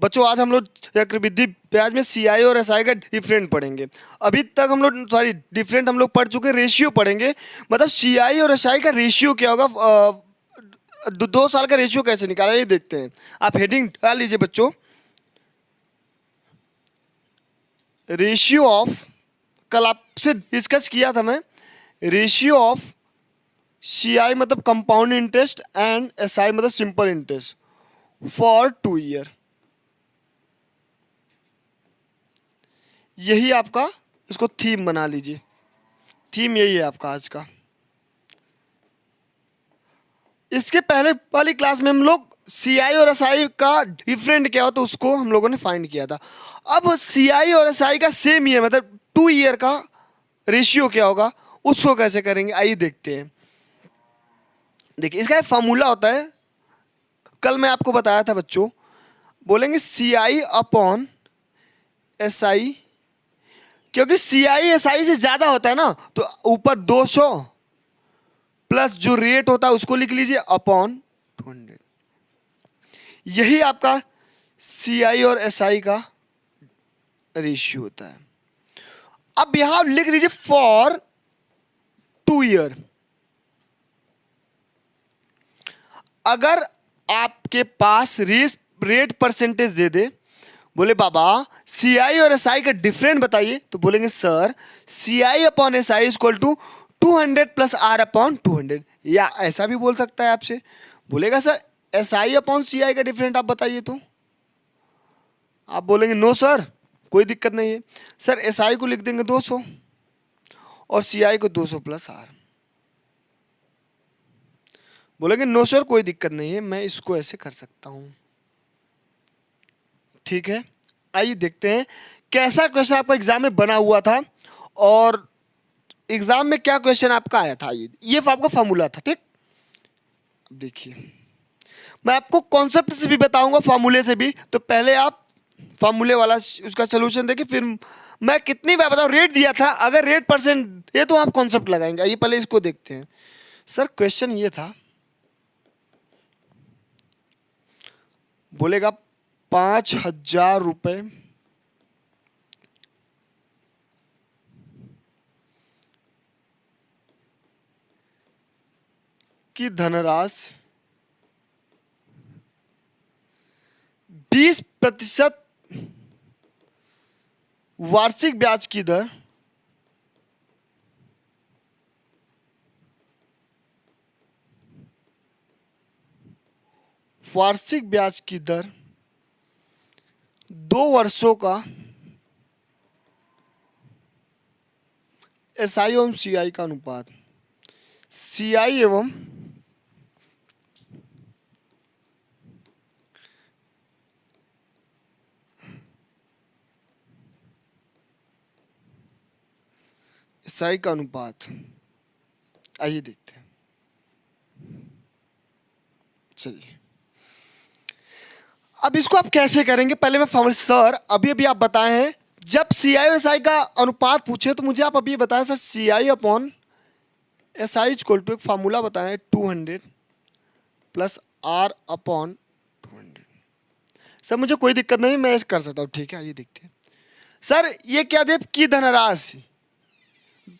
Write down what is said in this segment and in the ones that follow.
बच्चों आज हम लोग चक्रवृद्धि ब्याज में सीआई और एसआई का डिफरेंट पढ़ेंगे। अभी तक हम लोग सॉरी डिफरेंट हम लोग पढ़ चुके, रेशियो पढ़ेंगे। मतलब सीआई और एसआई का रेशियो क्या होगा, 2 साल का रेशियो कैसे निकाला ये देखते हैं। आप हेडिंग डाल लीजिए बच्चों, रेशियो ऑफ, कल आपसे डिस्कस किया था मैं, रेशियो ऑफ सीआई मतलब कंपाउंड इंटरेस्ट एंड एसआई मतलब सिंपल इंटरेस्ट फॉर 2 ईयर। यही आपका, इसको थीम बना लीजिए, थीम यही है आपका आज का। इसके पहले वाली क्लास में हम लोग सीआई और एसआई का डिफरेंट क्या होता है उसको हम लोगों ने फाइंड किया था। अब सीआई और एसआई का सेम ईयर मतलब 2 ईयर का रेशियो क्या होगा उसको कैसे करेंगे, आइए देखते हैं। देखिए इसका एक फार्मूला होता है, कल मैं आपको बताया था बच्चों। बोलेंगे सीआई अपॉन एसआई, क्योंकि सीआई एसआई से ज्यादा होता है ना, तो ऊपर 200 प्लस जो रेट होता है उसको लिख लीजिए अपॉन 200। यही आपका सीआई और एसआई का रेशियो होता है। अब यहां लिख लीजिए फॉर 2 ईयर। अगर आपके पास रेट परसेंटेज दे दे, बोले बाबा सीआई और एसआई का डिफरेंट बताइए, तो बोलेंगे sir CI upon SI equal to 200 plus R upon 200। या ऐसा भी बोल सकता है आपसे, बोलेगा सर एसआई अपॉन सीआई का डिफरेंट आप बताइए, तो आप बोलेंगे नो सर कोई दिक्कत नहीं है। सर एसआई को लिख देंगे 200 और सीआई को 200 प्लस आर। बोलेंगे नो सर कोई दिक्कत नहीं है, मैं इसको ऐसे कर सकता हूं। ठीक है, आइए देखते हैं कैसा क्वेश्चन आपका एग्जाम में बना हुआ था और एग्जाम में क्या क्वेश्चन आपका आया था। ये आपका फॉर्मूला था। ठीक, अब देखिए मैं आपको कॉन्सेप्ट से भी बताऊंगा फॉर्मूले से भी, तो पहले आप फॉर्मूले वाला उसका सोल्यूशन देखिए, फिर मैं कितनी बार बताऊं रेट दिया था, अगर रेट परसेंट ये तो आप कॉन्सेप्ट लगाएंगे। ये पहले इसको देखते हैं। सर क्वेश्चन ये था, बोलेगा 5,000 रुपए की धनराशि 20% वार्षिक ब्याज की दर वार्षिक ब्याज की दर 2 वर्षों का एसआई एवं सीआई का अनुपात, सीआई एवं एसआई का अनुपात। आइए देखते हैं। चलिए अब इसको आप कैसे करेंगे, पहले मैं फॉर्मूला, सर अभी आप बताए हैं जब सीआई और एसआई का अनुपात पूछे तो मुझे आप अभी बताएं sir CI upon SI equal to, एक फार्मूला बताएं 200 प्लस आर अपॉन 200। सर मुझे कोई दिक्कत नहीं, मैं ऐसे कर सकता हूँ। ठीक है, आइए देखते हैं। सर ये क्या दे की धनराशि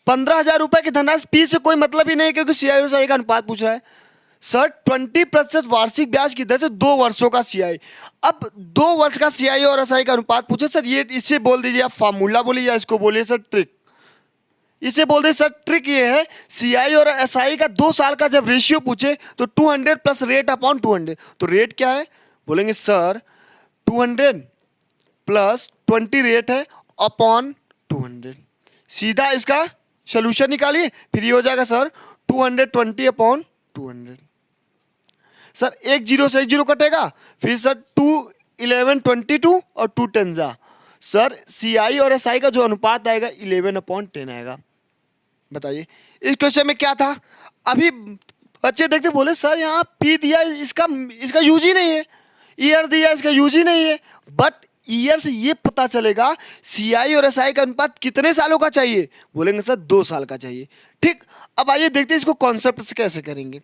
15,000 रुपए की धनराशि, पी से कोई मतलब ही नहीं क्योंकि सीआई और एसआई का अनुपात पूछ रहा है। सर 20% वार्षिक ब्याज की दर से 2 वर्षों का सीआई। अब 2 वर्ष का सीआई और एसआई का अनुपात पूछे, सर ये इससे बोल दीजिए आप फार्मूला बोलिए या इसको बोलिए सर ट्रिक। इसे बोल दे सर ट्रिक ये है, सीआई और एसआई का 2 साल का जब रेशियो पूछे तो 200 प्लस रेट अपॉन 200। तो रेट क्या है, बोलेंगे सर 200 प्लस 20 रेट है अपॉन 200। सीधा इसका सोल्यूशन निकालिए, फिर ये हो जाएगा सर 220 अपॉन 200। सर एक जीरो से एक जीरो कटेगा, फिर सर 2 11 22 और 2 10 जा, सर सीआई और एसआई का जो अनुपात आएगा 11/10 आएगा। बताइए इस क्वेश्चन में क्या था। अभी बच्चे देखते बोले सर यहाँ पी दिया, इसका यूज ही नहीं है, ईयर दिया इसका यूज ही नहीं है। बट ईयर से ये पता चलेगा सीआई और एसआई का अनुपात कितने सालों का चाहिए, बोलेंगे सर 2 साल का चाहिए। ठीक, अब आइए देखते हैं इसको कॉन्सेप्ट से कैसे करेंगे।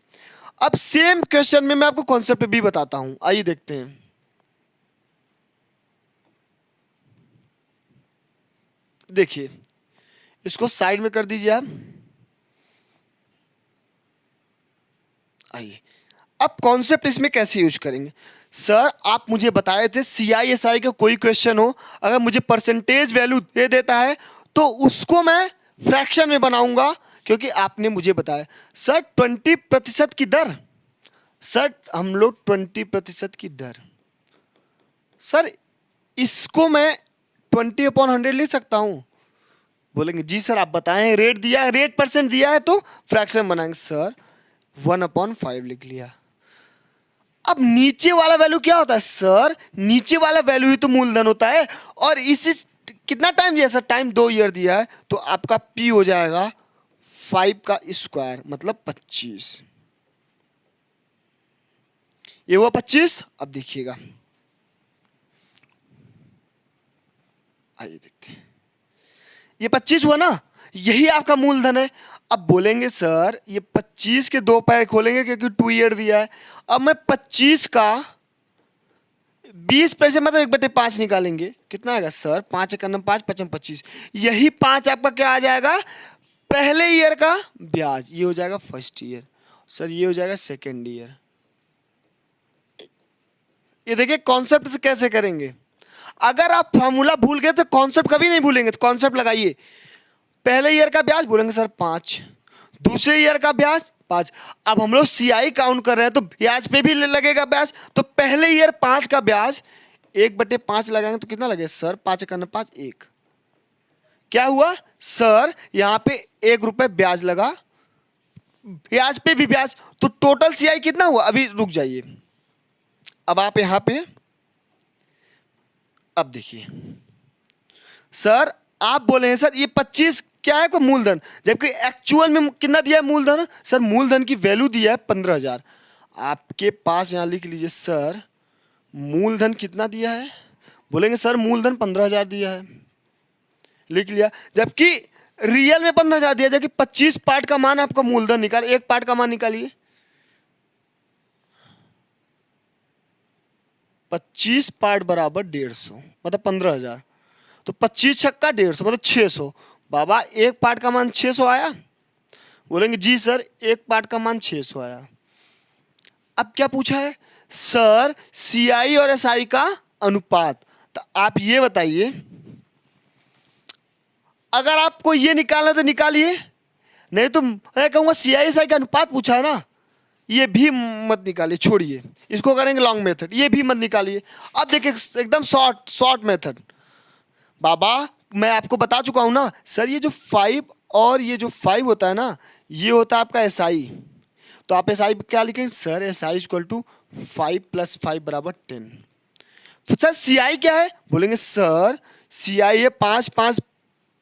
अब सेम क्वेश्चन में मैं आपको कॉन्सेप्ट भी बताता हूं, आइए देखते हैं। देखिए इसको साइड में कर दीजिए आप। आइए अब कॉन्सेप्ट इसमें कैसे यूज करेंगे। सर आप मुझे बताए थे CISI का कोई क्वेश्चन हो, अगर मुझे परसेंटेज वैल्यू दे देता है तो उसको मैं फ्रैक्शन में बनाऊंगा, क्योंकि आपने मुझे बताया सर 20% की दर। सर हम लोग 20% की दर, सर इसको मैं 20/100 लिख सकता हूं। बोलेंगे जी सर आप बताएं, रेट दिया है, रेट परसेंट दिया है तो फ्रैक्शन बनाएंगे। सर 1/5 लिख लिया। अब नीचे वाला वैल्यू क्या होता है सर, नीचे वाला वैल्यू ही तो मूलधन होता है, और इसी कितना टाइम दिया सर, टाइम 2 ईयर दिया है, तो आपका P हो जाएगा 5 का स्क्वायर मतलब 25। ये हुआ 25। अब देखिएगा, आइए देखते हैं, ये 25 हुआ ना, यही आपका मूलधन है। अब बोलेंगे सर ये 25 के 2 पैर खोलेंगे क्योंकि 2 ईयर दिया है। अब मैं 25 का 20% मतलब 1/5 निकालेंगे, कितना आएगा सर, 5 × 5 5 × 25, यही 5 आपका क्या आ जाएगा, पहले ईयर का ब्याज। ये हो जाएगा फर्स्ट ईयर। सर ये हो जाएगा सेकेंड ईयर। ये देखिए कॉन्सेप्ट से कैसे करेंगे। अगर आप फॉर्मूला भूल गए तो कॉन्सेप्ट कभी नहीं भूलेंगे, तो कॉन्सेप्ट लगाइए। पहले ईयर का ब्याज बोलेंगे सर 5, दूसरे ईयर का ब्याज 5। अब हम लोग CI काउंट कर रहे हैं तो ब्याज पे भी लगेगा ब्याज, तो पहले ईयर 5 का ब्याज 1/5 लगाएंगे तो कितना लगेगा सर, 5 × 5 1। क्या हुआ सर, यहां पे 1 रुपए ब्याज लगा, ब्याज पे भी ब्याज, तो टोटल CI कितना हुआ। अभी रुक जाइए, अब आप यहां पे, अब देखिए सर आप बोले हैं सर ये 25 क्या है को मूलधन, जबकि एक्चुअल में कितना दिया है मूलधन। सर मूलधन की वैल्यू दिया है 15,000। आपके पास यहां लिख लीजिए सर मूलधन कितना दिया है, बोलेंगे सर मूलधन 15,000 दिया है, लिख लिया। जबकि रियल में 15,000 दिया, जबकि 25 पार्ट का मान आपका मूलधन निकाल, एक पार्ट का मान निकालिए। 25 पार्ट बराबर 150 मतलब 15,000, तो 25 छक्का 150 मतलब 600। बाबा एक पार्ट का मान 600 आया, बोलेंगे जी सर एक पार्ट का मान 600 आया। अब क्या पूछा है सर, CI और SI का अनुपात। तो आप ये बताइए, अगर आपको ये निकालना तो निकालिए, नहीं तो मैं कहूंगा CI SI का अनुपात पूछा है ना, ये भी मत निकालिए, छोड़िए, इसको करेंगे लॉन्ग मेथड, ये भी मत निकालिए। अब देखिए एकदम शॉर्ट मेथड। बाबा मैं आपको बता चुका हूं ना सर, ये जो 5 और ये जो 5 होता है ना, ये होता है आपका SI। तो आप SI क्या लिखेंगे सर, SI = 5 + 5 = 10। सर CI क्या है, बोलेंगे सर CI है 5 5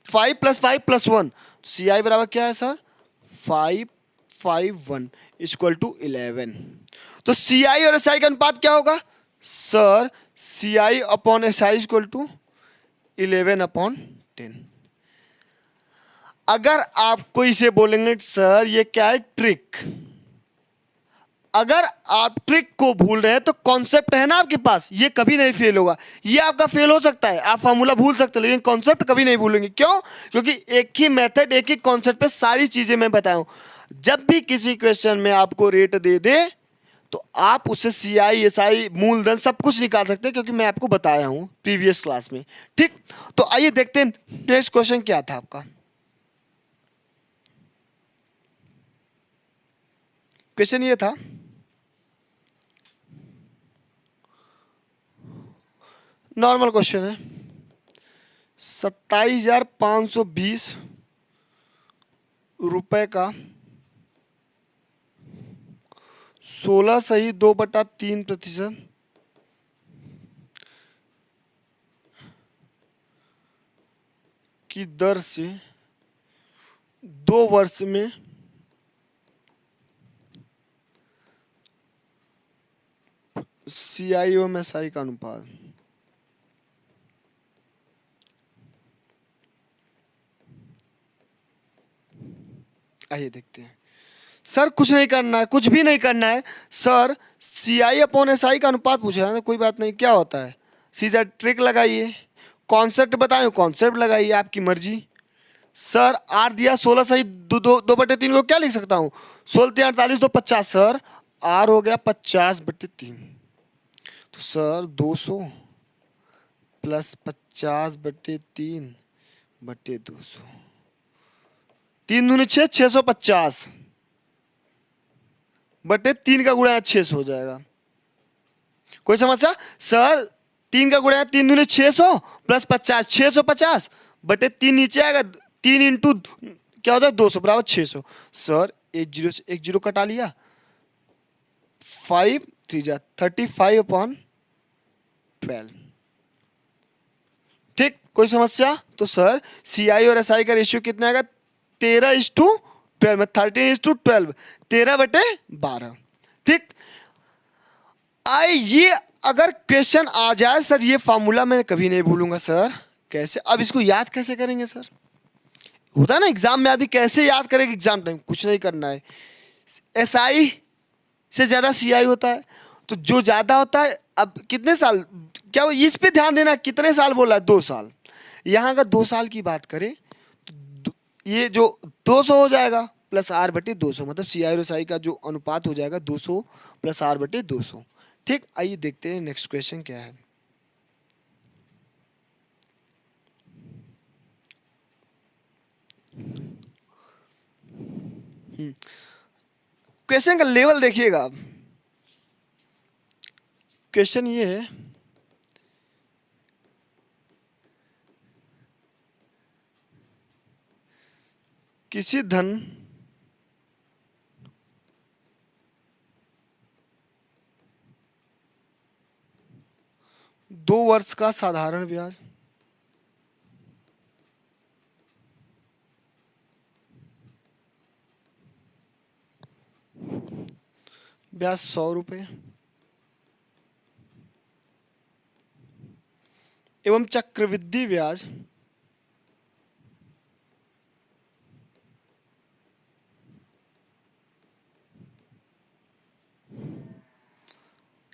5 + 5 + 1, CI बराबर क्या है सर 5 5 1 = 11। तो CI और SI का अनुपात क्या होगा सर, CI/SI = 11/10। अगर आपको इसे बोलेंगे सर ये क्या है, ट्रिक। अगर आप ट्रिक को भूल रहे हैं तो कॉन्सेप्ट है ना आपके पास, ये कभी नहीं फेल होगा। ये आपका फेल हो सकता है, आप फॉर्मूला भूल सकते हैं, लेकिन कॉन्सेप्ट कभी नहीं भूलेंगे। क्यों, क्योंकि एक ही मेथड एक ही कॉन्सेप्ट पे सारी चीजें मैं बताया हूं। जब भी किसी क्वेश्चन में आपको रेट दे दे तो आप उससे CI SI मूलधन सब कुछ निकाल सकते हैं, क्योंकि मैं आपको बताया हूं प्रीवियस क्लास में। ठीक, तो आइए देखते हैं नेक्स्ट क्वेश्चन क्या था आपका। क्वेश्चन ये था, नॉर्मल क्वेश्चन है, 27,520 रुपए का 16.2/3% की दर से 2 वर्ष में CI एवं SI का अनुपात। आइए देखते हैं। सर कुछ नहीं करना है, कुछ भी नहीं करना है सर, CI/SI का अनुपात पूछा है ना, कोई बात नहीं, क्या होता है सीधा ट्रिक लगाइए, कॉन्सेप्ट बताएं, कॉन्सेप्ट लगाइए, आपकी मर्जी। सर आर दिया 16 सही, 2/3 को क्या लिख सकता हूँ, 16 48 तो 50। सर आर हो गया 50/3, तो सर 200 प्लस 50/3/200, 3 दूनी 6, 650 बटे 3 का गुणा 600 हो जाएगा। कोई समस्या? सर 3 का गुणा 3 दूनी 600 प्लस 50, 650 बटे 3 नीचे आएगा, 3 इंटू क्या हो जाए 200 बराबर 600। सर 1 0 से 1 0 कटा लिया, 5 3 जा 35/12। ठीक, कोई समस्या? तो सर सी आई और एस आई का रेशियो कितना आएगा, 13:12 में 13:12, 13/12। ठीक, ये अगर क्वेश्चन आ जाए सर, ये फॉर्मूला मैं कभी नहीं भूलूंगा सर। कैसे, अब इसको याद कैसे करेंगे सर? होता है ना एग्जाम में आदि कैसे याद करेंगे एग्जाम टाइम, कुछ नहीं करना है। एस आई से ज्यादा सी आई होता है, तो जो ज्यादा होता है, अब कितने साल, क्या वो इस पे ध्यान देना, कितने साल बोला है, 2 साल। यहाँ अगर 2 साल की बात करें तो ये जो 200 हो जाएगा प्लस R/200, मतलब सी आई और एस आई का जो अनुपात हो जाएगा 200 प्लस R/200। ठीक, आइए देखते हैं नेक्स्ट क्वेश्चन क्या है। क्वेश्चन का लेवल देखिएगा आप। क्वेश्चन ये है, किसी धन दो वर्ष का साधारण ब्याज ब्याज 100 रुपये एवं चक्रवृद्धि ब्याज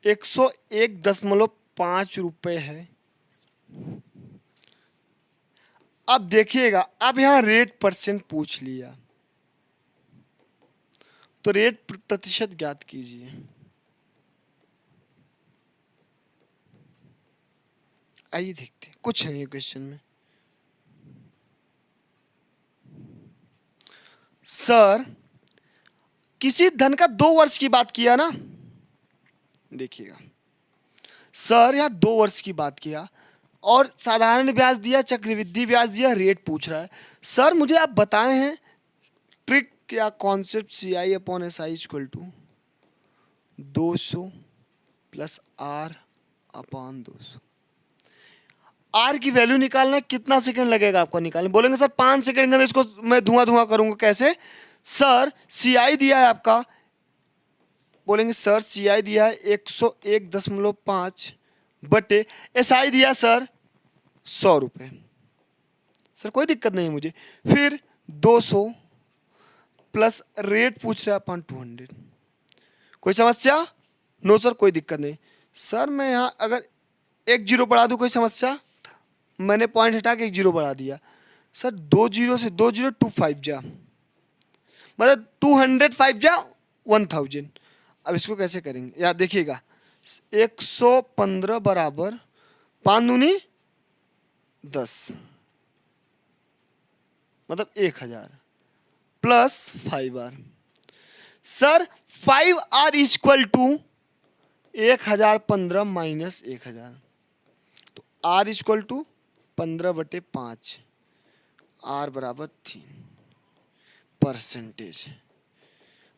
101.5 रुपये है। अब देखिएगा, अब यहां रेट परसेंट पूछ लिया, तो रेट प्रतिशत ज्ञात कीजिए। आइए देखते हैं, कुछ नहीं है क्वेश्चन में। सर किसी धन का 2 वर्ष की बात किया ना, देखिएगा सर यहां 2 वर्ष की बात किया और साधारण ब्याज दिया, चक्रवृद्धि ब्याज दिया, रेट पूछ रहा है। सर मुझे आप बताए हैं ट्रिक या concept, C I upon S I equal to 200 plus R upon 200। R की वैल्यू निकालना है, कितना सेकंड लगेगा आपको निकालने? बोलेंगे सर 5 सेकंड के अंदर इसको मैं धुआं धुआं करूंगा। कैसे? सर सी आई दिया है आपका, बोलेंगे सर सी आई दिया है 101.5 बटे एस आई दिया सर 100 रुपये। सर कोई दिक्कत नहीं मुझे। फिर 200 प्लस रेट पूछ रहा है अपन 200। कोई समस्या? नो सर कोई दिक्कत नहीं। सर मैं यहाँ अगर 1 0 बढ़ा दूँ, कोई समस्या? मैंने पॉइंट हटा के 1 0 बढ़ा दिया। सर 2 0 से 2 0 2 5 जा, मतलब 205 जा 1000। अब इसको कैसे करेंगे यार, देखिएगा 115 बराबर 5 दूनी 10, मतलब 1000 plus 5R। Sir 5R equal to 1015 minus 1000, तो R इक्वल टू 15/5, R बराबर 3%।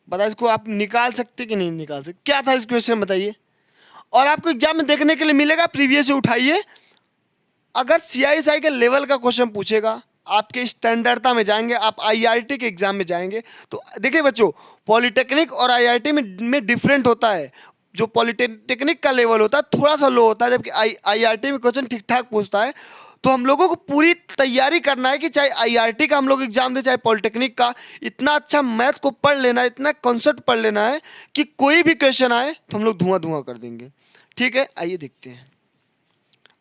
बता, इसको आप निकाल सकते कि नहीं निकाल सकते? क्या था इस क्वेश्चन बताइए। और आपको एग्जाम में देखने के लिए मिलेगा, प्रीवियस से उठाइए। अगर CISI के लेवल का क्वेश्चन पूछेगा, आपके स्टैंडर्डता में जाएंगे, आप IIT के एग्जाम में जाएंगे, तो देखिए बच्चों, पॉलिटेक्निक और IIT में डिफरेंट होता है। जो पॉलिटेक्निक का लेवल होता है थोड़ा सा लो होता है, जबकि IIT में क्वेश्चन ठीक ठाक पूछता है। तो हम लोगों को पूरी तैयारी करना है कि चाहे IIT का हम लोग एग्जाम दे, चाहे पॉलिटेक्निक का, इतना अच्छा मैथ को पढ़ लेना है, इतना कॉन्सेप्ट पढ़ लेना है कि कोई भी क्वेश्चन आए तो हम लोग धुआं धुआं कर देंगे। ठीक है, आइए देखते हैं।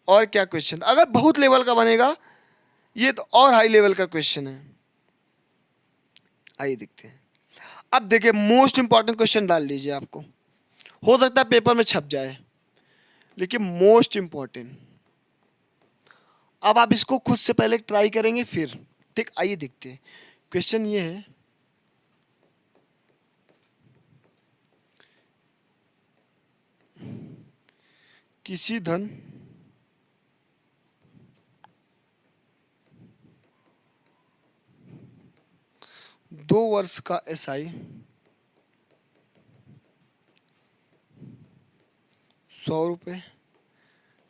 और क्या क्वेश्चन, अगर बहुत लेवल का बनेगा ये तो और हाई लेवल का क्वेश्चन है। आइए देखते हैं। अब देखिए मोस्ट इंपॉर्टेंट क्वेश्चन डाल लीजिए, आपको हो सकता है पेपर में छप जाए, लेकिन मोस्ट इंपॉर्टेंट। अब आप इसको खुद से पहले ट्राई करेंगे फिर, ठीक। आइए देखते हैं। क्वेश्चन ये है, किसी धन दो वर्ष का एसआई 100 रुपये,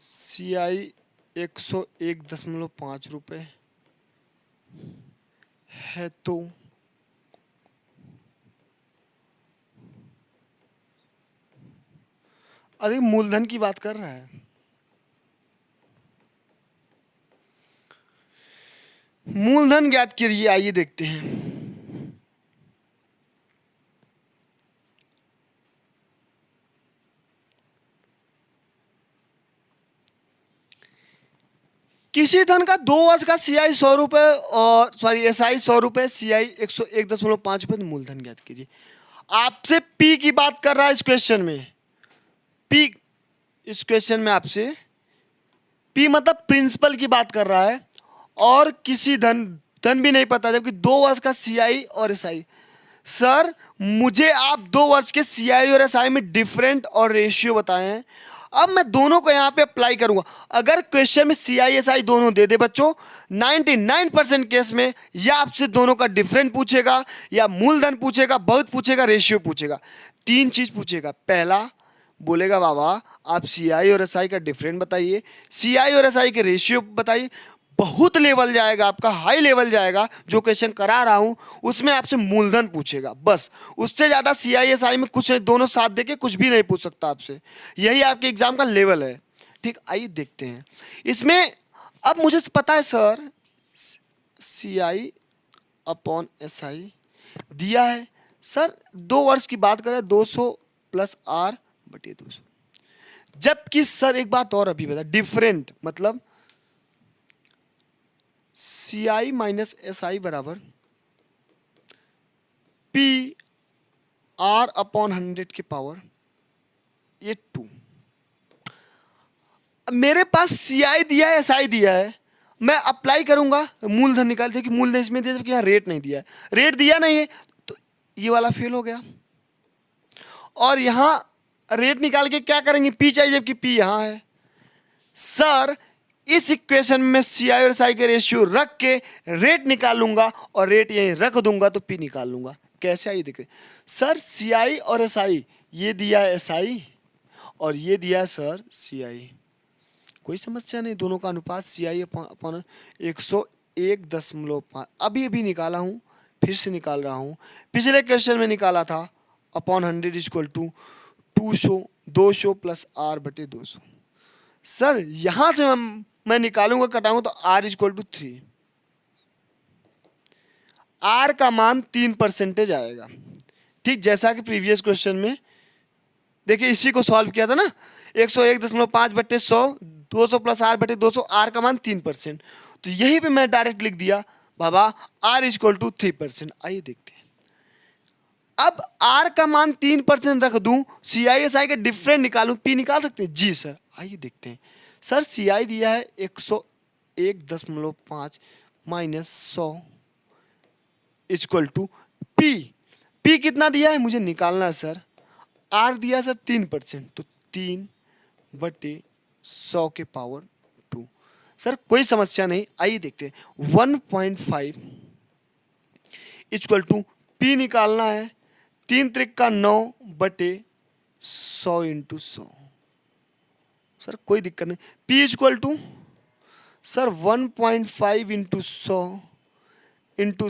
सीआई 101.5 रुपये है, तो अधिक मूलधन की बात कर रहा है। मूलधन ज्ञात करिए, आइए देखते हैं। किसी धन का 2 वर्ष का सीआई 100 रुपये और सॉरी एसआई 100 रुपये, सीआई 101.5 रुपये, मूलधन ज्ञात कीजिए। आपसे पी की बात कर रहा है इस क्वेश्चन में। पी इस क्वेश्चन में आपसे पी मतलब प्रिंसिपल की बात कर रहा है, और किसी धन भी नहीं पता, जबकि 2 वर्ष का सीआई और एसआई। सर मुझे आप 2 वर्ष के सीआई और एसआई में डिफरेंट और रेशियो बताए हैं। अब मैं दोनों को यहां पे अप्लाई करूंगा। अगर क्वेश्चन में सीआई एसआई दोनों दे दे बच्चों, 99% केस में या आपसे दोनों का डिफरेंट पूछेगा, या मूलधन पूछेगा, बहुत पूछेगा, रेशियो पूछेगा। 3 चीज पूछेगा। पहला बोलेगा बाबा आप सीआई और एसआई का डिफरेंट बताइए, सीआई और एसआई के रेशियो बताइए। बहुत लेवल जाएगा आपका, हाई लेवल जाएगा, जो क्वेश्चन करा रहा हूं उसमें आपसे मूलधन पूछेगा बस। उससे ज्यादा सीआईएसआई में कुछ दोनों साथ देके कुछ भी नहीं पूछ सकता आपसे। यही आपके एग्जाम का लेवल है, ठीक। आइए देखते हैं इसमें। अब मुझे पता है सर सीआई अपॉन एसआई दिया है। सर 2 वर्ष की बात करें 200 प्लस आर बटे 200। जबकि सर एक बात और अभी बता, डिफरेंट मतलब सी आई माइनस एस आई बराबर पी आर अपॉन 100 के पावर ये 2। मेरे पास सी आई दिया है, एस आई दिया है, मैं अप्लाई करूंगा मूलधन निकाल, कि मूलधन इसमें दिया जबकि यहाँ रेट नहीं दिया है। रेट दिया नहीं है तो ये वाला फेल हो गया। और यहां रेट निकाल के क्या करेंगे, पी चाहिए जबकि पी यहां है। सर इस इक्वेशन में सी आई और एस आई के रेशियो रख के रेट निकाल लूंगा, और रेट यहीं रख दूंगा तो पी निकाल लूंगा। कैसे आई देखें सर, सी आई और एस आई, ये दिया है एस आई और ये दिया है सर सी आई, कोई समस्या नहीं। दोनों का अनुपात सी आई अपॉन 101.5 अभी अभी निकाला हूं, फिर से निकाल रहा हूं। पिछले क्वेश्चन में निकाला था upon 100 equal to 200 plus R बटे 200। सर यहां से मैं निकालूंगा, कटाऊंगा तो आर इक्वल टू 3। आर का मान 3% आएगा, ठीक। जैसा कि प्रीवियस क्वेश्चन में देखिए इसी को सॉल्व किया था ना, 101.5 बटे 100, 200 प्लस आर बटे 200, आर का मान 3%। तो यही पे मैं डायरेक्ट लिख दिया बाबा आर इक्वल टू 3%। आइए देखते हैं। अब आर का मान 3% रख दूं, सी आई एस आई का डिफरेंट निकालूं, पी निकाल सकते हैं जी सर। आइए देखते हैं। सर सी आई दिया है 101.5 minus 100 equal to P. P कितना दिया है मुझे निकालना है सर। आर दिया सर 3%, तो 3 बटे 100 के पावर 2। सर कोई समस्या नहीं। आइए देखते हैं। 1.5 इक्वल टू पी निकालना है, 3 त्रिक का 9 बटे 100 इंटू 100। सर कोई दिक्कत नहीं। P equal to sir 1.5 into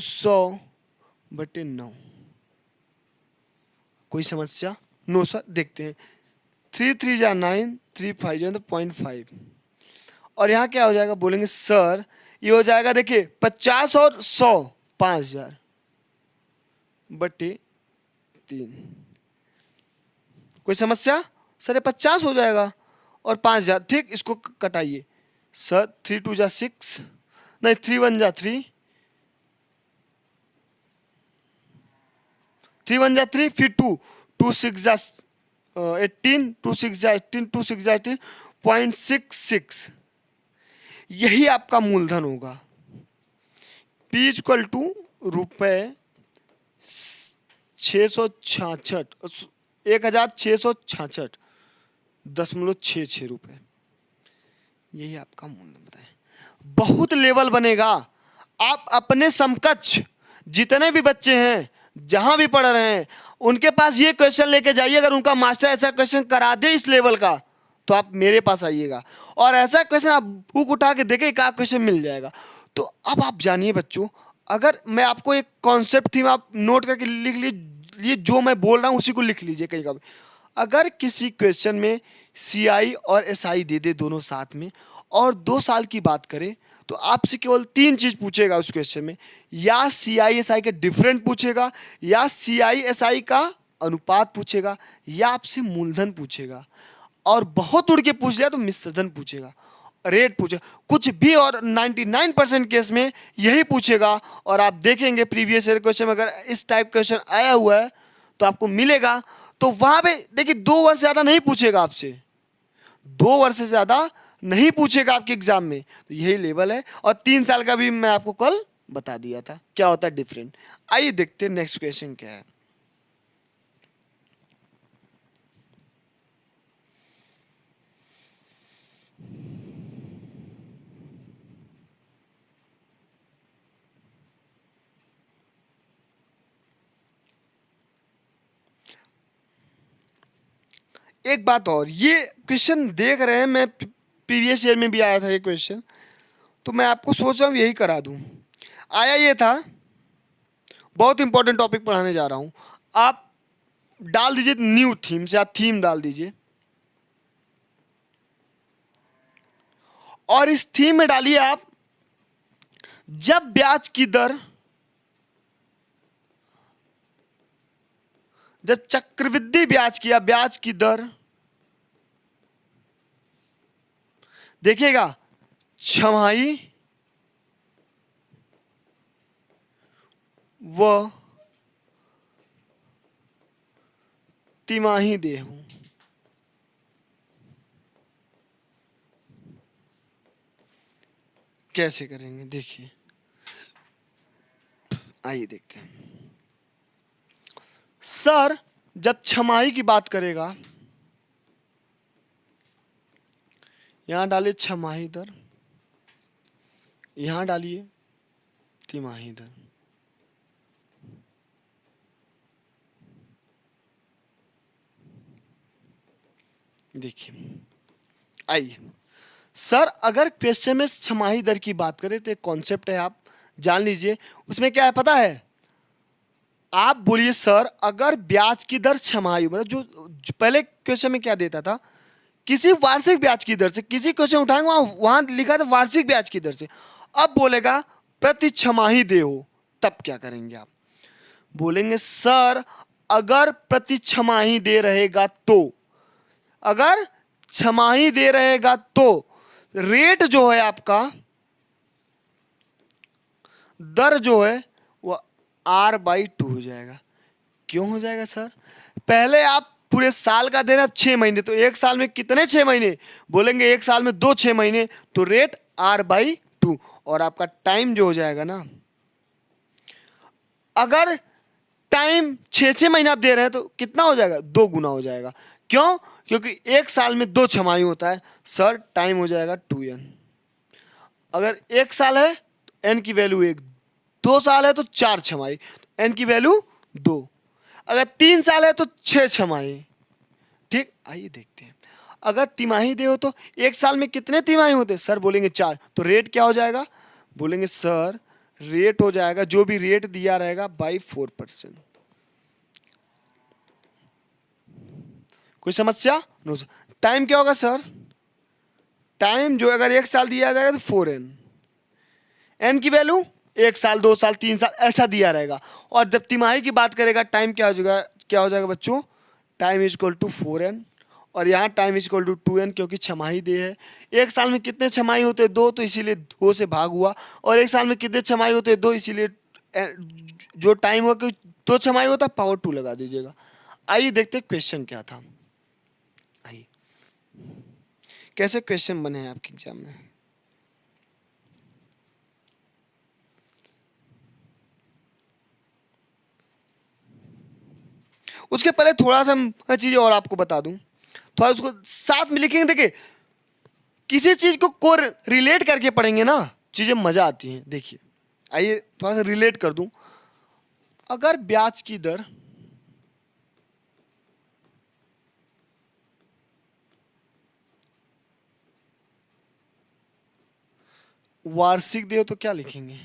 100 बटे 9। कोई समस्या नो सर। देखते हैं 3 3 जा 9, 3 5 जा 0.5, और यहाँ क्या हो जाएगा बोलेंगे सर ये हो जाएगा देखिए 50 और 100 5000 बटे 3। कोई समस्या सर, ये 50 हो जाएगा और 5000, ठीक। इसको कटाइए, सर 3 2 जा 6, नहीं 3 1 जा 3, 3 1 जा 3, फिर 2 2 6 जा 18, 2 6 जा 18, 2 6 जा 18, 0.66 यही आपका मूलधन होगा। P इक्वल टू रुपये 666, 1666.66 रुपये, यही आपका मूलधन बताएं। बहुत लेवल बनेगा। आप अपने समकक्ष जितने भी बच्चे हैं जहां भी पढ़ रहे हैं उनके पास ये क्वेश्चन लेके जाइए। अगर उनका मास्टर ऐसा क्वेश्चन करा दे इस लेवल का तो आप मेरे पास आइएगा और ऐसा क्वेश्चन आप बुक उठा के देखें, एक क्वेश्चन मिल जाएगा। तो अब आप जानिए बच्चों, अगर मैं आपको एक कॉन्सेप्ट थी आप नोट करके लिख लीजिए, जो मैं बोल रहा हूं उसी को लिख लीजिए कहीं का भी। अगर किसी क्वेश्चन में CI और SI दे दे दोनों साथ में और 2 साल की बात करें तो आपसे केवल 3 चीज पूछेगा उस क्वेश्चन में, या CI SI के डिफरेंट पूछेगा, या CI SI का अनुपात पूछेगा, या आपसे मूलधन पूछेगा, और बहुत उड़ के पूछ लिया तो मिश्रधन पूछेगा, रेट पूछे कुछ भी, और 99% केस में यही पूछेगा। और आप देखेंगे प्रीवियस ईयर क्वेश्चन में अगर इस टाइप क्वेश्चन आया हुआ है तो आपको मिलेगा। तो वहां पे देखिए 2 वर्ष ज्यादा नहीं पूछेगा आपसे, 2 वर्ष से ज्यादा नहीं पूछेगा आपके एग्जाम में। तो यही लेवल है। और 3 साल का भी मैं आपको कल बता दिया था क्या होता है डिफरेंट। आइए देखते हैं नेक्स्ट क्वेश्चन क्या है। एक बात और, ये क्वेश्चन देख रहे हैं, मैं प्रीवियस ईयर में भी आया था ये क्वेश्चन, तो मैं आपको सोच रहा हूँ यही करा दूं। आया ये था, बहुत इंपॉर्टेंट टॉपिक पढ़ाने जा रहा हूं। आप डाल दीजिए न्यू थीम से, आप थीम डाल दीजिए और इस थीम में डालिए आप, जब ब्याज की दर, जब चक्रवृद्धि ब्याज की या ब्याज की दर, देखिएगा छमाही व तिमाही देहू, कैसे करेंगे देखिए, आइए देखते हैं। सर जब छमाही की बात करेगा, यहां डालिए छमाही दर, यहां डालिए तिमाही दर। देखिए आइए सर, अगर क्वेश्चन में छमाही दर की बात करें तो एक कॉन्सेप्ट है, आप जान लीजिए। उसमें क्या है पता है, आप बोलिए सर अगर ब्याज की दर छमाही, मतलब जो पहले क्वेश्चन में क्या देता था, किसी वार्षिक ब्याज की दर से, किसी क्वेश्चन उठाएंगे वहां लिखा था वार्षिक ब्याज की दर से, अब बोलेगा प्रति छमाही दे हो, तब क्या करेंगे आप? बोलेंगे सर अगर प्रति छमाही दे रहेगा तो, अगर छमाही दे रहेगा तो रेट जो है आपका, दर जो है वो R/2 हो जाएगा। क्यों हो जाएगा सर? पहले आप पूरे साल का दे रहे हैं, अब 6 महीने, तो एक साल में कितने 6 महीने? बोलेंगे एक साल में 2 6 महीने, तो रेट R/2, और आपका टाइम जो हो जाएगा ना, अगर टाइम 6 महीने आप दे रहे हैं तो कितना हो जाएगा? 2 गुना हो जाएगा। क्यों? क्योंकि एक साल में 2 छमाही होता है सर, टाइम हो जाएगा 2n। अगर 1 साल है तो n की वैल्यू 1, 2 साल है तो 4 छमाही, तो n की वैल्यू 2, अगर 3 साल है तो 6 छमाही। ठीक, आइए देखते हैं। अगर तिमाही दे हो तो एक साल में कितने तिमाही होते? सर बोलेंगे 4, तो रेट क्या हो जाएगा? बोलेंगे सर रेट हो जाएगा, जो भी रेट दिया रहेगा बाई 4%। कोई समस्या? No sir. टाइम क्या होगा सर? टाइम जो अगर 1 साल दिया जाएगा तो 4n, n की वैल्यू 1 साल 2 साल 3 साल ऐसा दिया रहेगा। और जब तिमाही की बात करेगा टाइम क्या हो जाएगा? क्या हो जाएगा बच्चों? Time is equal to 4n, और यहाँ time is equal to 2n, क्योंकि छमाही दे है। एक साल में कितने छमाही होते हैं? 2, तो इसीलिए 2 से भाग हुआ। और एक साल में कितने छमाही होते हैं? 2, इसीलिए जो टाइम हुआ कि 2 छमाही होता है, पावर 2 लगा दीजिएगा। आइए देखते हैं क्वेश्चन क्या था। आइए कैसे क्वेश्चन बने हैं आपके एग्जाम में। उसके पहले थोड़ा सा मैं चीजें और आपको बता दूं, थोड़ा उसको साथ में लिखेंगे। देखिए किसी चीज को रिलेट करके पढ़ेंगे ना, चीजें मजा आती हैं। देखिए आइए थोड़ा सा रिलेट कर दूं। अगर ब्याज की दर वार्षिक देय हो तो क्या लिखेंगे?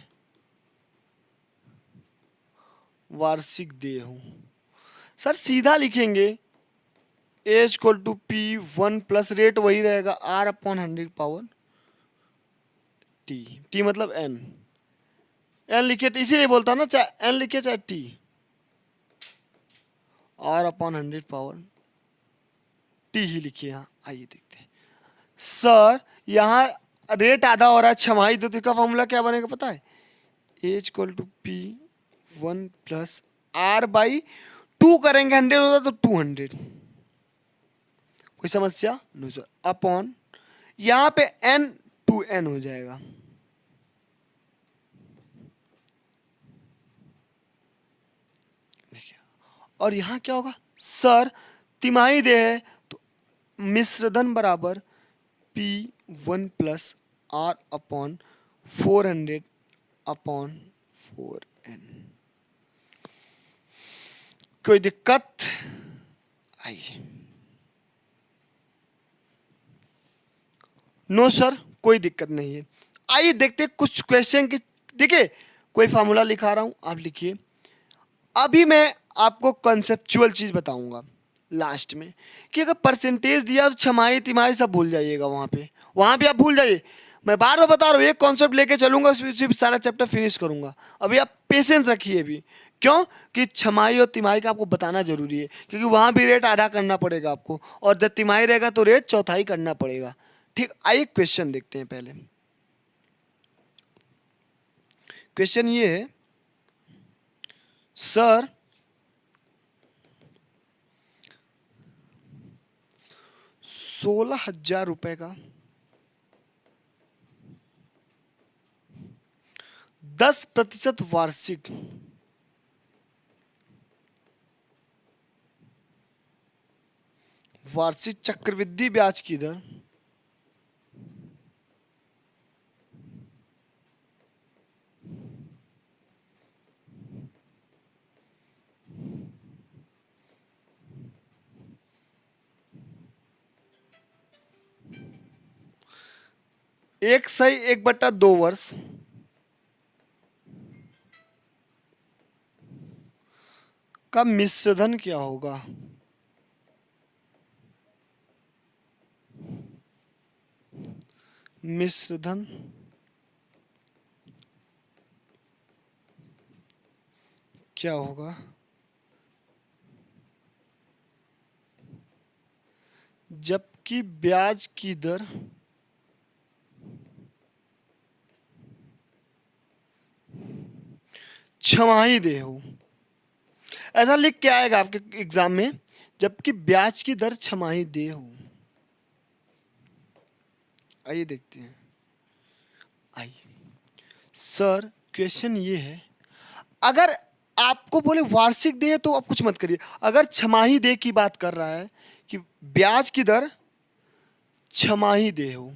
वार्षिक देय हो सर सीधा लिखेंगे A equal to P1 plus rate वही रहेगा R/100 पावर टी मतलब n। n लिखे इसीलिए बोलता ना, चाहे n लिखे चाहे t, R/100 पावर टी ही लिखिए। यहाँ आइए देखते हैं। सर यहाँ रेट आधा हो रहा है, छमाही दो, तो इसका फॉर्मूला क्या बनेगा पता है? As equal to P1 plus R/2 करेंगे, 100 होता तो 200। कोई समस्या नहीं सर। अपॉन यहाँ पे n 2n हो जाएगा। देखिए और यहाँ क्या होगा सर? तिमाही दे है तो मिश्रधन बराबर P1 plus R/400 upon 4n। कोई दिक्कत? आइए नो सर कोई दिक्कत नहीं है। आइए देखते हैं कुछ क्वेश्चन की। देखिए कोई फार्मूला लिखा रहा हूं, आप लिखिए। अभी मैं आपको कॉन्सेप्चुअल चीज बताऊंगा लास्ट में, कि अगर परसेंटेज दिया तो छमाही तिमाही सब भूल जाइएगा। वहां पे आप भूल जाइए। मैं बार बार बता रहा हूँ, एक कॉन्सेप्ट लेके चलूंगा, उसमें सारा चैप्टर फिनिश करूंगा। अभी आप पेशेंस रखिए अभी। क्यों कि छमाही और तिमाही का आपको बताना जरूरी है, क्योंकि वहां भी रेट आधा करना पड़ेगा आपको, और जब तिमाही रहेगा तो रेट चौथाई करना पड़ेगा। ठीक, आइए क्वेश्चन देखते हैं। पहले क्वेश्चन ये है सर 16,000 रुपए का 10% वार्षिक चक्रवृद्धि ब्याज की दर एक सही 1/2 वर्ष का मिश्रधन क्या होगा? मिश्रधन क्या होगा जबकि ब्याज की दर छमाही दे हो? ऐसा लिख के आएगा आपके एग्जाम में, जबकि ब्याज की दर छमाही दे हो। आइए देखते हैं। आइए सर क्वेश्चन ये है, अगर आपको बोले वार्षिक दे तो आप कुछ मत करिए। अगर छमाही दे की बात कर रहा है कि ब्याज की दर छमाही दे हो,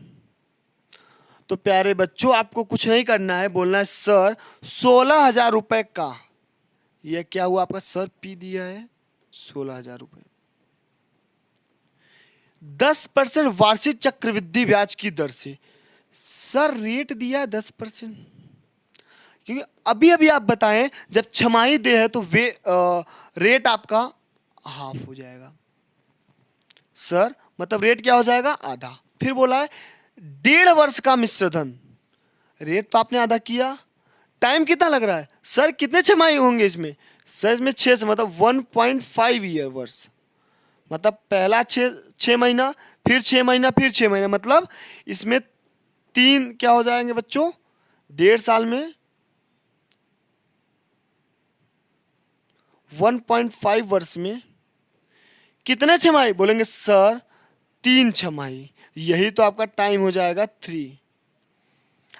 तो प्यारे बच्चों आपको कुछ नहीं करना है, बोलना है सर 16,000 रुपए का, यह क्या हुआ आपका सर? पी दिया है 16,000 रुपए, 10% वार्षिक चक्रवृद्धि ब्याज की दर से। सर रेट दिया है 10%, क्योंकि अभी अभी आप बताएं जब छमाही दे है तो रेट आपका हाफ हो जाएगा। सर मतलब रेट क्या हो जाएगा? आधा। फिर बोला है 1.5 वर्ष का मिश्रधन, रेट तो आपने आधा किया, टाइम कितना लग रहा है? सर कितने छमाही होंगे इसमें? सर इसमें 6 से मतलब 1.5 ईयर वर्ष, मतलब पहला 6 महीना, फिर 6 महीना, फिर 6 महीना, मतलब इसमें 3 क्या हो जाएंगे बच्चों, 1.5 साल में 1.5 वर्ष में कितने छमाही, बोलेंगे सर 3 छमाही, यही तो आपका टाइम हो जाएगा 3।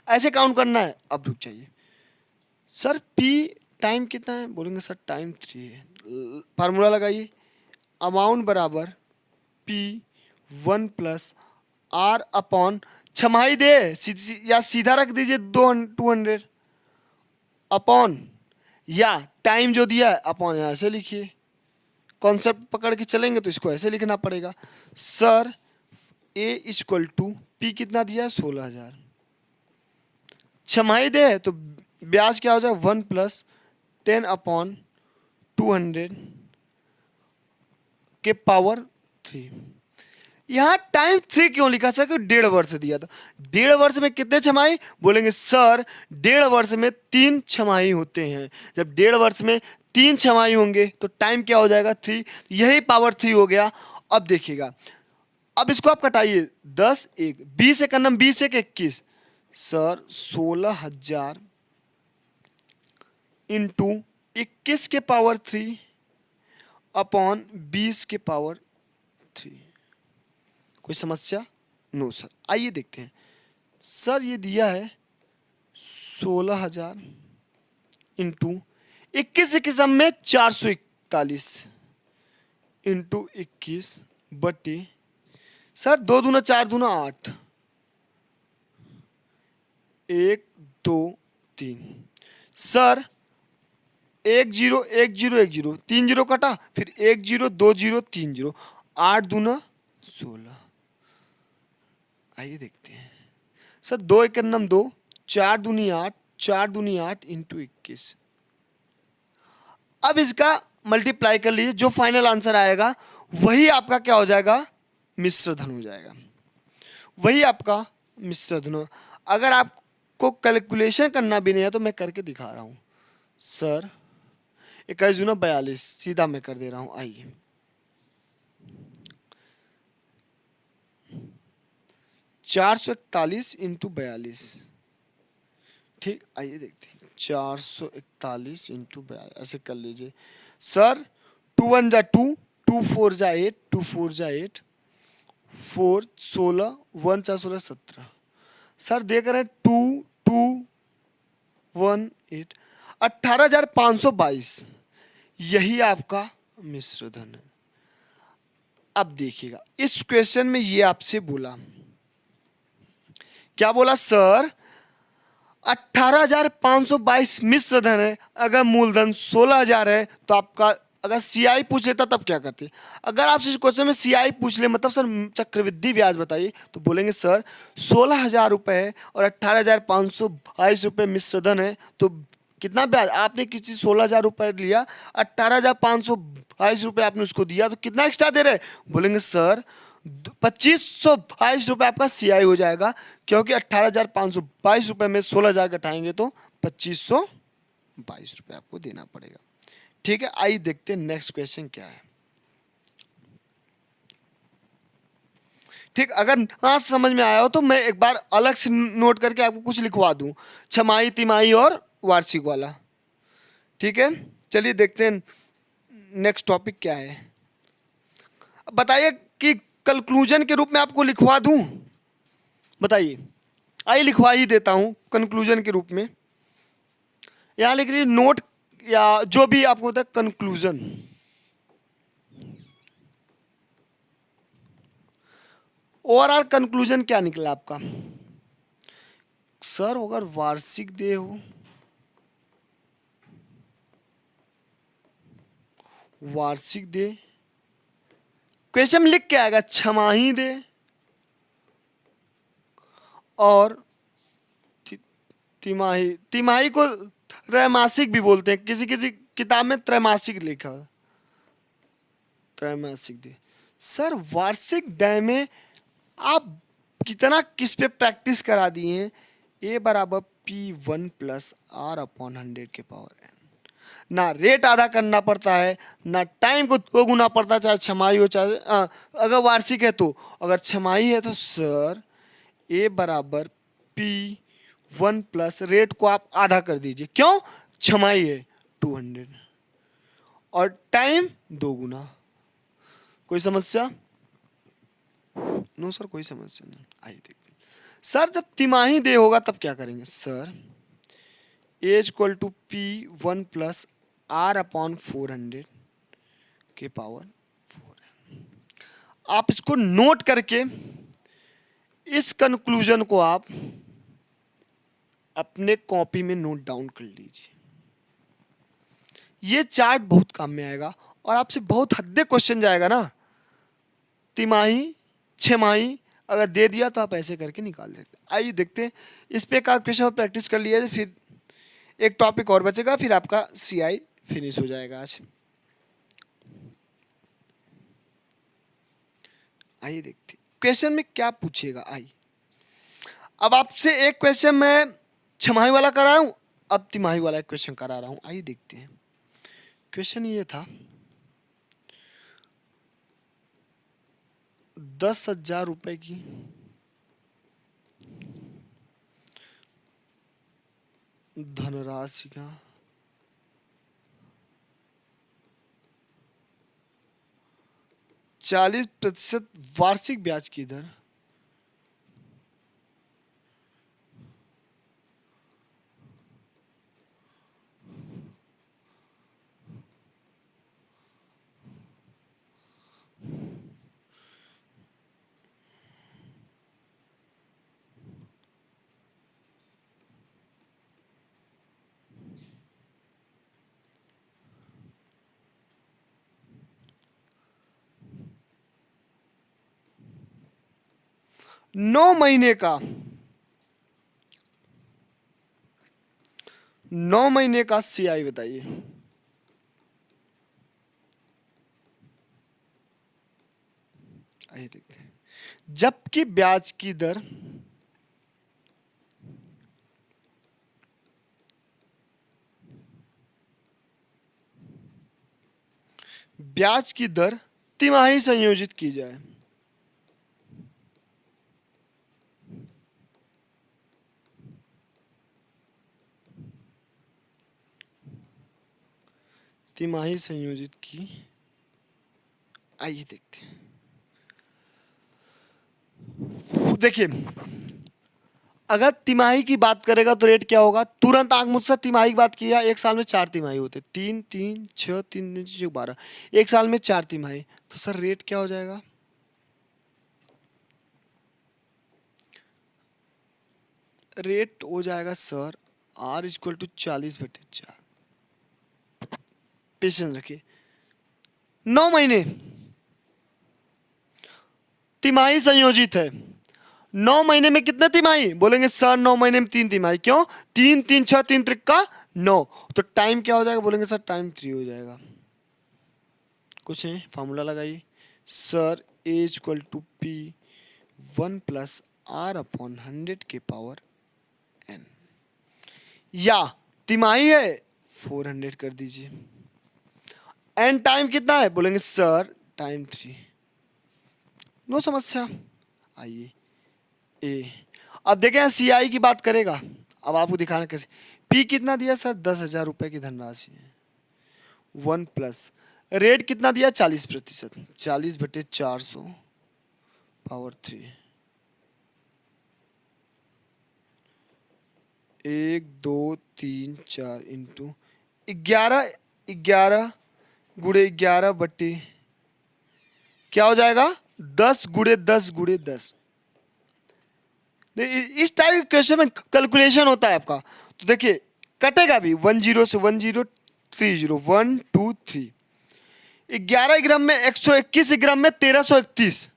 ऐसे काउंट करना है। अब रुक जाइए सर, पी टाइम कितना है, बोलेंगे सर टाइम 3 है। फार्मूला लगाइए, अमाउंट बराबर पी 1 प्लस आर अपॉन छमाही दे या सीधा रख दीजिए 200 अपॉन, या टाइम जो दिया है अपॉन यहाँ ऐसे लिखिए। कॉन्सेप्ट पकड़ के चलेंगे तो इसको ऐसे लिखना पड़ेगा। Sir A equal to P कितना दिया है 16,000, छमाही दे तो ब्याज क्या हो जाए 1 प्लस 10 अपॉन 200 के पावर 3। यहाँ टाइम 3 क्यों लिखा सर, क्योंकि 1.5 वर्ष दिया था। 1.5 वर्ष में कितने छमाही, बोलेंगे सर 1.5 वर्ष में 3 छमाही होते हैं। जब 1.5 वर्ष में 3 छमाही होंगे तो टाइम क्या हो जाएगा 3, यही पावर 3 हो गया। अब देखिएगा, अब इसको आप कटाइए, 10 1 20 एक अन्नम 20 एक 21, सर 16,000 इंटू 21 के पावर 3 अपॉन 20 के पावर 3। कोई समस्या? No sir. आइए देखते हैं। सर ये दिया है 16,000 इंटू 21 किस्म में 441 इंटू 21 बटे, सर 2 दूना 4 दूना 8, 1 2 3, सर 1 0 1 0 1 0 3 0 कटा, फिर 1 0 2 0 3 0, 8 दूना 16। आइए देखते हैं। सर 2 एक नम 2, 4 दूनी 8, 4 दूनी 8 इंटू 21। अब इसका मल्टीप्लाई कर लीजिए, जो फाइनल आंसर आएगा वही आपका क्या हो जाएगा, मिश्र धन हो जाएगा, वही आपका मिश्र धन। अगर आपको कैलकुलेशन करना भी नहीं है तो मैं करके दिखा रहा हूं। सर 21 दूना 42, सीधा मैं कर दे रहा हूं। आइए 441 इंटू 42, ठीक। आइए देखते हैं, 441 इंटू 42 ऐसे कर लीजिए। सर 2 1 जा 2, 2 4 जा 8, 2 4 जा 8, 4 16, 1 4 16 17। सर देख रहे हैं 2 2 1 8, 18,522, यही आपका मिश्र धन है। अब देखिएगा, इस क्वेश्चन में ये आपसे बोला, क्या बोला सर, 18,522 मिश्र धन है। अगर मूलधन 16,000 है तो आपका, अगर सीआई पूछ लेता तब क्या करते? अगर आपसे इस क्वेश्चन में सीआई पूछ ले, मतलब सर चक्रवृद्धि ब्याज बताइए, तो बोलेंगे सर 16,000 रुपए है और 18,522 रुपए मिश्र धन है, तो कितना ब्याज आपने किसी 16,000 रुपए लिया, 18,522 रुपए आपने उसको दिया, तो कितना एक्स्ट्रा दे रहे? बोलेंगे सर 2,522 रुपए आपका सीआई हो जाएगा, क्योंकि 18,522 रुपए में 16,000 घटाएंगे तो 2,522 रुपए आपको देना पड़ेगा। ठीक है, आइए देखते हैं नेक्स्ट क्वेश्चन क्या है। ठीक, अगर हाँ समझ में आया हो तो मैं एक बार अलग से नोट करके आपको कुछ लिखवा दूं, छमाही तिमाही और वार्षिक वाला। ठीक है, चलिए देखते हैं नेक्स्ट टॉपिक क्या है। बताइए कि कंक्लूजन के रूप में आपको लिखवा दूं, बताइए। आइए लिखवा ही देता हूं कंक्लूजन के रूप में। यहां लिख लीजिए नोट, या जो भी आपको होता है कंक्लूजन। ओवरऑल कंक्लूजन क्या निकला आपका? सर अगर वार्षिक देय हो, वार्षिक देय, क्वेश्चन में लिख के आएगा छमाही देय और तिमाही। तिमाही को त्रैमासिक भी बोलते हैं, किसी किसी किताब में त्रैमासिक लिखा, त्रैमासिक देय। सर वार्षिक देय में आप कितना किस पे प्रैक्टिस करा दिए हैं, ए बराबर P1 प्लस R अपॉन 100 के पावर n। ना रेट आधा करना पड़ता है, ना टाइम को दो गुना पड़ता है, चाहे छमाही हो चाहे अगर वार्षिक है तो। अगर छमाही है तो सर ए बराबर P1 प्लस रेट को आप आधा कर दीजिए, क्यों, छमाही है 200 और टाइम 2 गुना। कोई समस्या? नो सर कोई समस्या नहीं। आइए देखिए सर, जब तिमाही दे होगा तब क्या करेंगे sir, A equal to P1 plus R upon 400 के पावर 4। आप इसको नोट करके इस कंक्लूजन को आप अपने कॉपी में नोट डाउन कर लीजिए। ये चार्ट बहुत काम में आएगा और आपसे बहुत हद्दे क्वेश्चन जाएगा ना, तिमाही छमाही अगर दे दिया तो आप ऐसे करके निकाल सकते। आइए देखते हैं इस पे का क्वेश्चन प्रैक्टिस कर लिया, फिर एक टॉपिक और बचेगा, फिर आपका सीआई फिनिश हो जाएगा आज। आइए देखते क्वेश्चन में क्या पूछेगा। आइए अब आपसे एक क्वेश्चन मैं छमाही वाला करा हूं, अब तिमाही वाला एक क्वेश्चन करा रहा हूं। आइए देखते हैं। क्वेश्चन ये था 10,000 रुपए की धनराशि का 40% वार्षिक ब्याज की दर नौ महीने का सीआई बताइए। आइए देखते हैं। जबकि ब्याज की दर तिमाही संयोजित की जाए। तिमाही संयोजित की, आइए देखते हैं। देखिए अगर तिमाही की बात करेगा तो रेट क्या होगा, तुरंत आंख मुझसे तिमाही की बात किया, एक साल में 4 तिमाही होते, 3 3 6 3 3 6 12, एक साल में 4 तिमाही, तो सर रेट क्या हो जाएगा, रेट हो जाएगा sir R equal to 40/4। Patience रखिए। 9 महीने तिमाही संयोजित है। 9 महीने में कितने तिमाही बोलेंगे सर, 9 महीने में 3 तिमाही, क्यों, 3 3 6 3 त्रिका 9, तो टाइम क्या हो जाएगा बोलेंगे सर, टाइम 3 हो जाएगा। कुछ है फार्मूला लगाइए sir, A equal to P1 plus R upon 100 के पावर N, या तिमाही है 400 कर दीजिए, एन टाइम कितना है बोलेंगे सर टाइम 3, नो समस्या। आइए ए, अब देखें सीआई की बात करेगा, अब आपको दिखाना कैसे। पी कितना दिया सर, 10,000 रुपए की धनराशि है, 1 प्लस रेट कितना दिया 40%, 40/400 पावर 3, 1 2 3 4 इंटू 11 11 गुड़े 11 बट्टे क्या हो जाएगा 10 गुड़े 10 गुड़े 10। इस टाइप के क्वेश्चन में कैलकुलेशन होता है आपका, तो देखिए कटेगा भी 10 से 1030 1 2 3, 11 ग्राम में 121 ग्राम में 1331,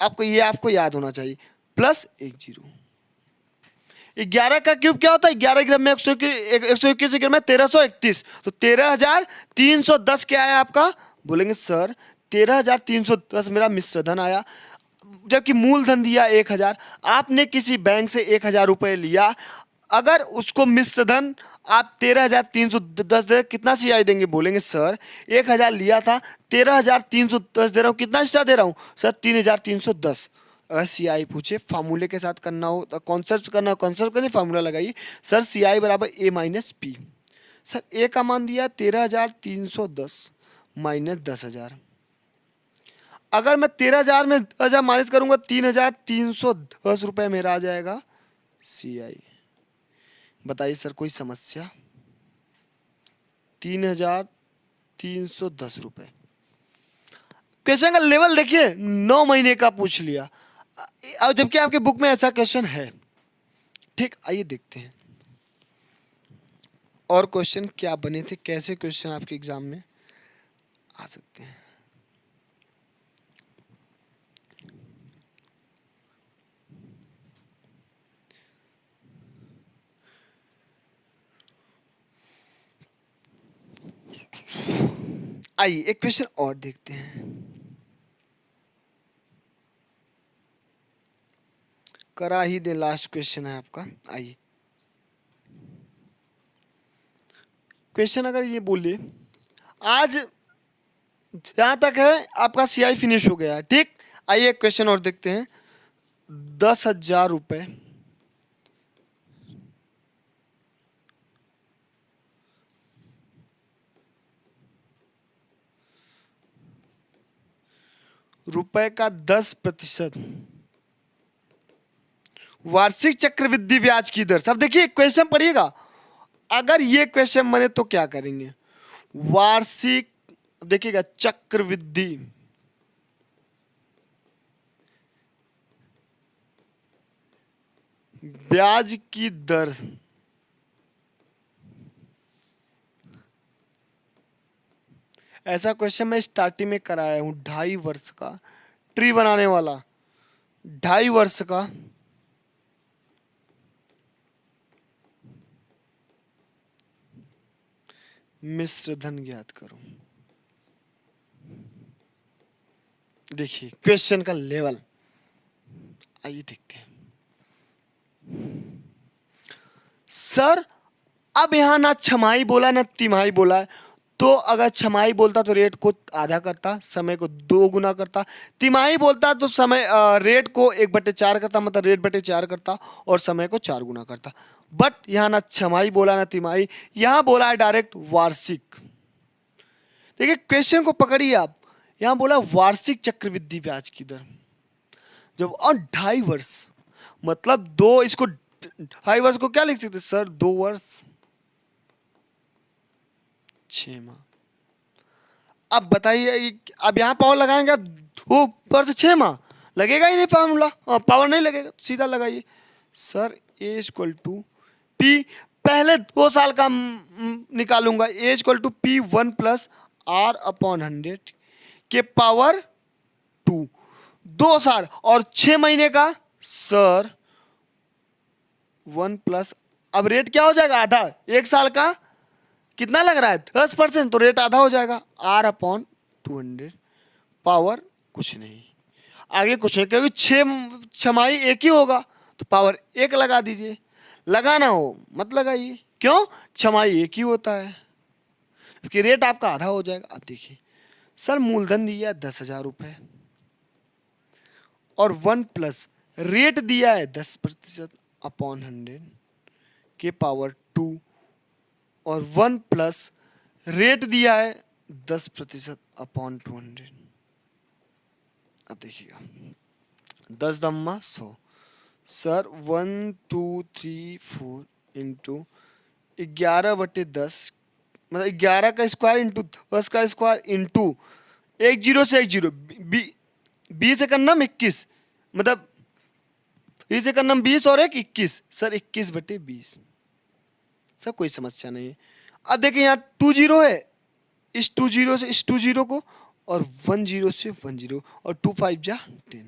आपको याद होना चाहिए, प्लस 1 0। 11 का क्यूब क्या होता है, 11 ग्राम में 121 ग्राम में 1331, तो 13,310 क्या है आपका बोलेंगे सर 13,310 मेरा मिश्र धन आया, जबकि मूलधन दिया 1,000। आपने किसी बैंक से 1,000 रुपए लिया, अगर उसको मिश्र धन आप 13,310 दे, कितना सीआई देंगे? बोलेंगे सर 1,000 लिया था, 13,310 दे रहा हूँ, कितना एक्स्ट्रा दे रहा हूँ सर? 3,310। अगर सीआई पूछे फार्मूले के साथ करना हो तो कॉन्सेप्ट करना हो, कॉन्सेप्ट करनी, फार्मूला लगाइए सर। सीआई बराबर ए माइनस पी। सर ए का मान दिया 13,310 माइनस 10,000। अगर मैं 13,000 में 10,000 माइनस करूंगा 3,310 रुपए मेरा आ जाएगा सीआई। बताइए सर कोई समस्या? 3,310 रुपए। क्वेश्चन का लेवल देखिए, 9 महीने का पूछ लिया, और जबकि आपके बुक में ऐसा क्वेश्चन है। ठीक, आइए देखते हैं और क्वेश्चन क्या बने थे, कैसे क्वेश्चन आपके एग्जाम में आ सकते हैं। आइए एक क्वेश्चन और देखते हैं। करा ही दे, लास्ट क्वेश्चन है आपका। आइए क्वेश्चन अगर ये बोले, आज जहां तक है आपका सीआई फिनिश हो गया है, ठीक। आइए एक क्वेश्चन और देखते हैं। 10,000 रुपए रुपए का 10% वार्षिक चक्रवृद्धि ब्याज की दर। सब देखिए क्वेश्चन पढ़िएगा, अगर ये क्वेश्चन बने तो क्या करेंगे? वार्षिक, देखिएगा, चक्रवृद्धि ब्याज की दर। ऐसा क्वेश्चन मैं स्टार्टिंग में कराया हूं, 2.5 वर्ष का ट्री बनाने वाला, 2.5 वर्ष का मिश्र धन ज्ञात करो। देखिए क्वेश्चन का लेवल, आइए देखते हैं। सर अब यहां ना छमाही बोला ना तिमाही बोला है, तो अगर छमाही बोलता तो रेट को आधा करता, समय को 2 गुना करता। तिमाही बोलता तो समय रेट को 1/4 करता, मतलब रेट बटे 4 करता, और समय को 4 गुना करता। बट यहाँ ना छमाही बोला ना तिमाही, यहाँ बोला है डायरेक्ट वार्षिक। देखिए क्वेश्चन को पकड़िए आप, यहाँ बोला वार्षिक चक्रवृद्धि ब्याज की दर। जब और 2.5 वर्ष, मतलब दो, इसको 2.5 वर्ष को क्या लिख सकते सर? 2 वर्ष 6 माह। अब बताइए, अब यहाँ पावर लगाएंगे, 2 वर्ष 6 माह लगेगा ही नहीं, फार्मूला पावर नहीं लगेगा, सीधा लगाइए sir. A equal to P, पहले 2 साल का निकालूंगा, A equal to P 1 plus R upon 100 के पावर 2। 2 साल और 6 महीने का सर 1 प्लस, अब रेट क्या हो जाएगा? आधा। 1 साल का कितना लग रहा है? 10%, तो रेट आधा हो जाएगा, आर अपॉन 200 पावर कुछ नहीं, आगे कुछ नहीं, क्योंकि 6 छमाही एक ही होगा, तो पावर 1 लगा दीजिए। लगाना हो मत लगाइए, क्यों? छमाही एक ही होता है, क्योंकि रेट आपका आधा हो जाएगा। अब देखिए सर, मूलधन दिया 10,000 रुपए और 1 प्लस रेट दिया है 10% अपॉन 100 के पावर 2, और 1 प्लस रेट दिया है 10% अपॉन 200। अब देखिएगा 10 दम्मा 100 सर, 1 2 3 4 इंटू 11/10, मतलब 11 का स्क्वायर इंटू 10 का स्क्वायर इंटू 1 0 से 1 0, 20 से करना 21, मतलब 20 से करना 20 और 1 21, सर 21/20। सर कोई समस्या नहीं है। अब देखिए यहाँ 2 0 है, इस 2 0 से इस 2 0 को, और 1 0 से 1 0, और 2 5 जा 10।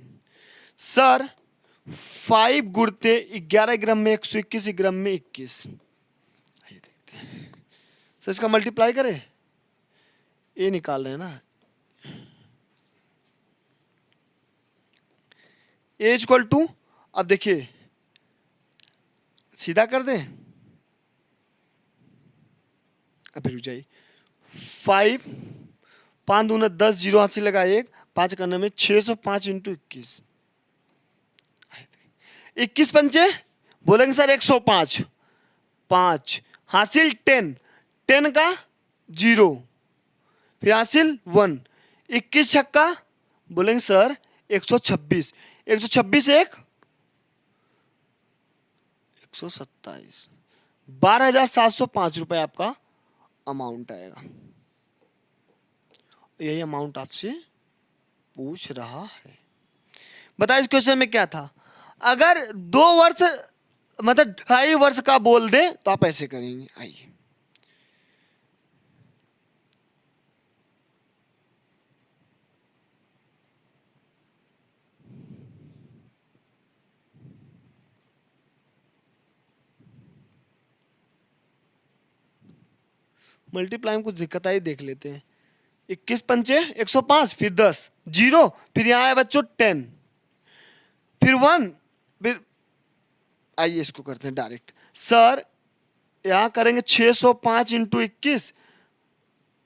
सर 5 गुणते 11 ग्राम में 121 ग्राम में 21। आइए देखते हैं सर, इसका मल्टीप्लाई करें, ये निकाल रहे हैं ना, ए इक्वल टू, अब देखिए सीधा कर दें, अभी रुक जाइए। 5 5 दूना 10, 0 हाथ से लगा 1, 5 करने में 605 इंटू 21, 21 पंचे बोलेंगे सर 105, 5 हासिल 10, 10 का 0, फिर हासिल 1, 21 छक्का बोलेंगे सर 126, 126 एक 127, 12,705 रुपए आपका अमाउंट आएगा। यही अमाउंट आपसे पूछ रहा है। बताइए इस क्वेश्चन में क्या था। अगर 2 वर्ष मतलब 2.5 वर्ष का बोल दे तो आप ऐसे करेंगे। आइए मल्टीप्लाई में कुछ दिक्कत आई, देख लेते हैं। 21 पंचे 105, फिर 10, 0, फिर यहाँ है बच्चों 10, फिर 1, फिर आइए इसको करते हैं डायरेक्ट। सर यहाँ करेंगे 605 इंटू 21,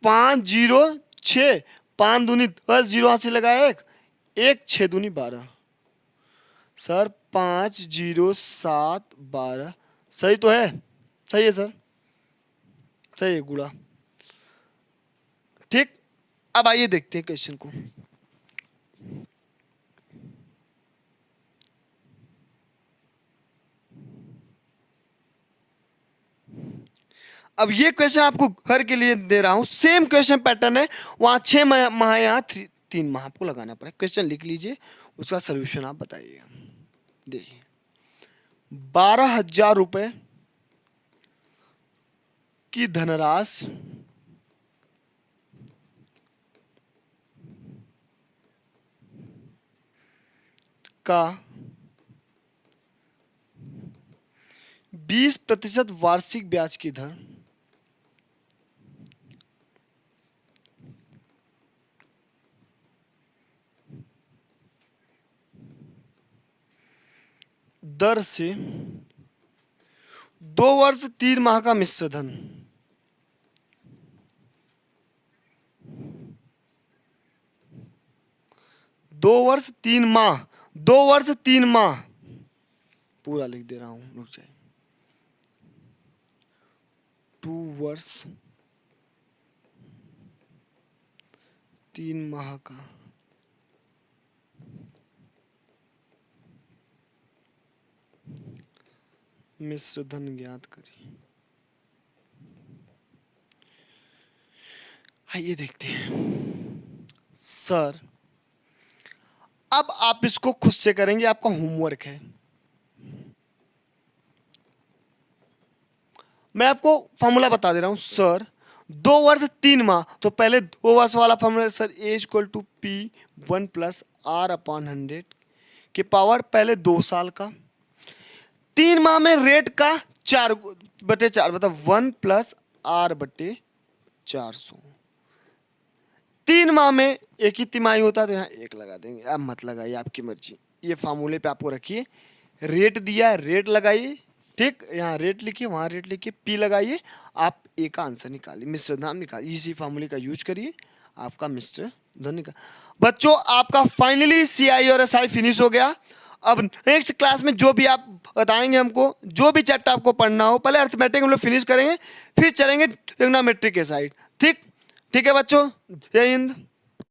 5 0 6, 5 दूनी 10, 0 हाथ से लगा 1, 1 6 दूनी 12, सर 5 0 7 12, सही तो है? सही है सर, सही है गुड़ा। ठीक, अब आइए देखते हैं क्वेश्चन को। अब ये क्वेश्चन आपको घर के लिए दे रहा हूं, सेम क्वेश्चन पैटर्न है, वहां 6 माह यहाँ 3 माह आपको लगाना पड़ेगा। क्वेश्चन लिख लीजिए, उसका सोल्यूशन आप बताइएगा। देखिए 12,000 रुपए की धनराशि का 20% वार्षिक ब्याज की दर से 2 वर्ष 3 माह का मिश्र धन दो वर्ष 3 माह पूरा लिख दे रहा हूं, रुक जाए। 2 वर्ष 3 माह का मिश्र धन ज्ञात करिए। आइए देखते हैं। सर अब आप इसको खुद से करेंगे, आपका होमवर्क है। मैं आपको फॉर्मूला बता दे रहा हूं। सर 2 वर्ष 3 माह, तो पहले 2 वर्ष वाला formula sir A equal to P1 plus R/100 के पावर पहले 2 साल का, 3 माह में रेट का 4/4 मतलब 1 प्लस R/400। 3 माह में एक ही तिमाही होता है तो यहाँ 1 लगा देंगे, अब मत लगाइए, आपकी मर्जी। ये फार्मूले पे आपको रखिए, रेट दिया है रेट लगाइए, ठीक, यहाँ रेट लिखिए वहाँ रेट लिखिए, पी लगाइए, आप ए का आंसर निकालिए, मिश्र धन निकालिए। इसी फार्मूले का यूज करिए, आपका मिश्र धन निकाल। बच्चों आपका फाइनली सीआई और एसआई फिनिश हो गया। अब नेक्स्ट क्लास में जो भी आप बताएंगे हमको, जो भी चैप्टर आपको पढ़ना हो, पहले अर्थमेटिक हम लोग फिनिश करेंगे, फिर चलेंगे ट्रिग्नोमेट्री के साइड। ठीक है बच्चों, जय हिंद।